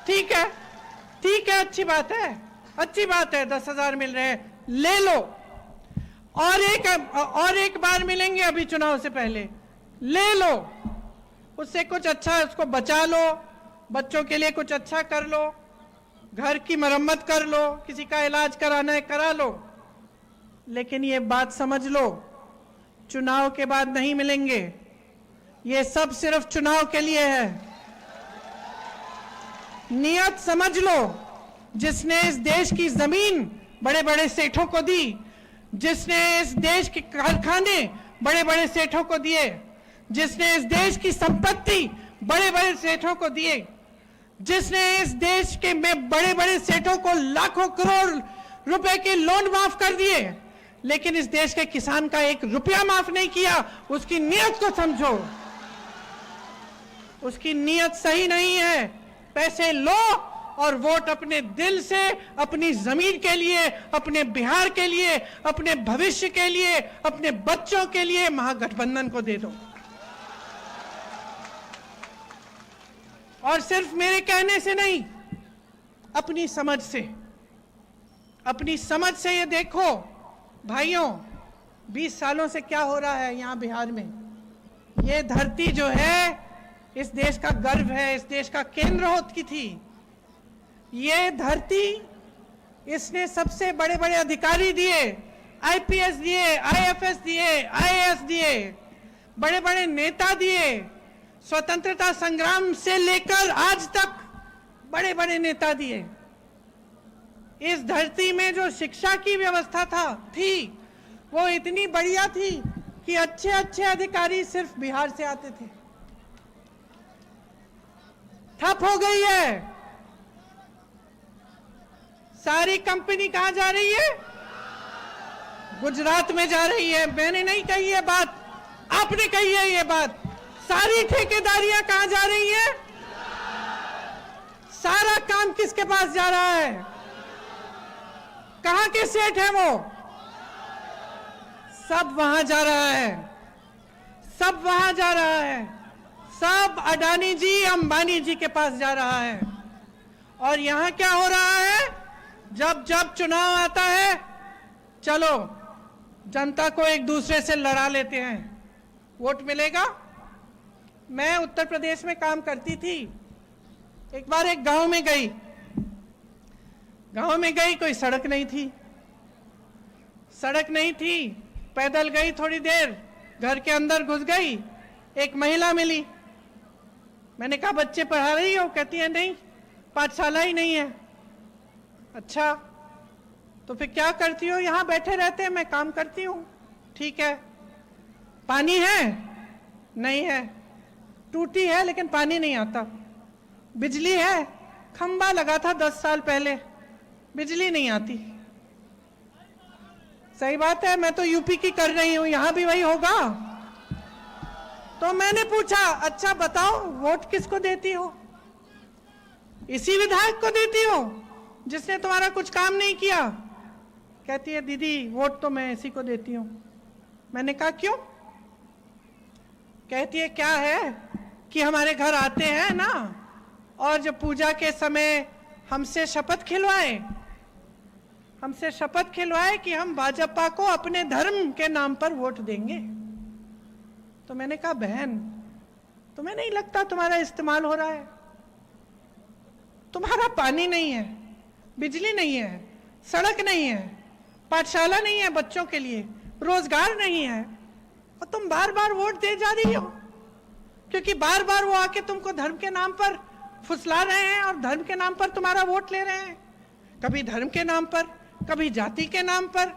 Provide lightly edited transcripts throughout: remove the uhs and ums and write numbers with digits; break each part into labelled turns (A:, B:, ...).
A: ठीक है, ठीक है, अच्छी बात है, अच्छी बात है, 10,000 मिल रहे हैं, ले लो। और एक बार मिलेंगे अभी चुनाव से पहले, ले लो। उससे कुछ अच्छा उसको बचा लो, बच्चों के लिए कुछ अच्छा कर लो, घर की मरम्मत कर लो, किसी का इलाज कराना है करा लो। लेकिन ये बात समझ लो, चुनाव के बाद नहीं मिलेंगे। ये सब सिर्फ चुनाव के लिए है। नियत समझ लो, जिसने इस देश की जमीन बड़े बड़े सेठों को दी, जिसने इस देश के कारखाने बड़े बड़े सेठों को दिए, जिसने इस देश की संपत्ति बड़े बड़े सेठों को दिए, जिसने इस देश के में बड़े बड़े सेठों को लाखों करोड़ रुपए के लोन माफ कर दिए, लेकिन इस देश के किसान का 1 रुपया माफ नहीं किया, उसकी नीयत को समझो। उसकी नीयत सही नहीं है। पैसे लो और वोट अपने दिल से, अपनी जमीन के लिए, अपने बिहार के लिए, अपने भविष्य के लिए, अपने बच्चों के लिए महागठबंधन को दे दो। और सिर्फ मेरे कहने से नहीं, अपनी समझ से, अपनी समझ से ये देखो भाइयों, 20 सालों से क्या हो रहा है यहां बिहार में। ये धरती जो है इस देश का गर्व है, इस देश का केंद्र होती थी। ये धरती, इसने सबसे बड़े बड़े अधिकारी दिए, आईपीएस दिए, आईएफएस दिए, आईएएस दिए, बड़े बड़े नेता दिए। स्वतंत्रता संग्राम से लेकर आज तक बड़े बड़े नेता दिए। इस धरती में जो शिक्षा की व्यवस्था थी वो इतनी बढ़िया थी कि अच्छे अच्छे अधिकारी सिर्फ बिहार से आते थे। ठप हो गई है। सारी कंपनी कहां जा रही है? गुजरात में जा रही है। मैंने नहीं कही है बात, आपने कही है ये बात। सारी ठेकेदारियां कहां जा रही है? सारा काम किसके पास जा रहा है? कहां के सेठ है वो? सब वहां जा रहा है, सब वहां जा रहा है, सब अडानी जी, अंबानी जी के पास जा रहा है। और यहां क्या हो रहा है? जब जब चुनाव आता है, चलो जनता को एक दूसरे से लड़ा लेते हैं, वोट मिलेगा। मैं उत्तर प्रदेश में काम करती थी। एक बार एक गांव में गई, कोई सड़क नहीं थी, सड़क नहीं थी। पैदल गई, थोड़ी देर घर के अंदर घुस गई, एक महिला मिली। मैंने कहा बच्चे पढ़ा रही हो? कहती है नहीं, पाठशाला ही नहीं है। अच्छा, तो फिर क्या करती हो? यहां बैठे रहते हैं, मैं काम करती हूं। ठीक है। पानी है? नहीं है। टूटी है लेकिन पानी नहीं आता। बिजली है? खंबा लगा था 10 साल पहले, बिजली नहीं आती। सही बात है, मैं तो यूपी की कर रही हूं, यहां भी वही होगा। तो मैंने पूछा, अच्छा बताओ वोट किसको देती हो? इसी विधायक को देती हो जिसने तुम्हारा कुछ काम नहीं किया? कहती है दीदी वोट तो मैं इसी को देती हूं। मैंने कहा क्यों? कहती है क्या है कि हमारे घर आते हैं ना, और जब पूजा के समय हमसे शपथ खिलवाए कि हम भाजपा को अपने धर्म के नाम पर वोट देंगे। तो मैंने कहा बहन, तुम्हें नहीं लगता तुम्हारा इस्तेमाल हो रहा है? तुम्हारा पानी नहीं है, बिजली नहीं है, सड़क नहीं है, पाठशाला नहीं है बच्चों के लिए, रोजगार नहीं है, और तुम बार बार वोट दे जा रही हो क्योंकि बार बार वो आके तुमको धर्म के नाम पर फुसला रहे हैं और धर्म के नाम पर तुम्हारा वोट ले रहे हैं। कभी धर्म के नाम पर, कभी जाति के नाम पर,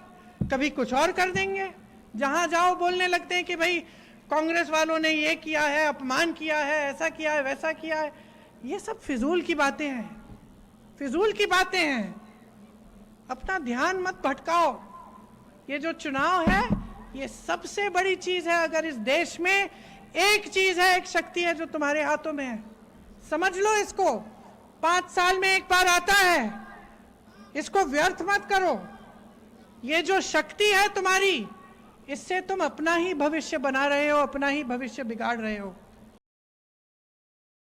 A: कभी कुछ और कर देंगे। जहां जाओ बोलने लगते हैं कि भाई कांग्रेस वालों ने ये किया है, अपमान किया है, ऐसा किया है, वैसा किया है। ये सब फिजूल की बातें हैं, फिजूल की बातें हैं। अपना ध्यान मत भटकाओ। ये जो चुनाव है ये सबसे बड़ी चीज है। अगर इस देश में एक चीज है, एक शक्ति है जो तुम्हारे हाथों में है, समझ लो इसको। 5 साल में एक बार आता है, इसको व्यर्थ मत करो। ये जो शक्ति है तुम्हारी, इससे तुम अपना ही भविष्य बना रहे हो, अपना ही भविष्य बिगाड़ रहे हो।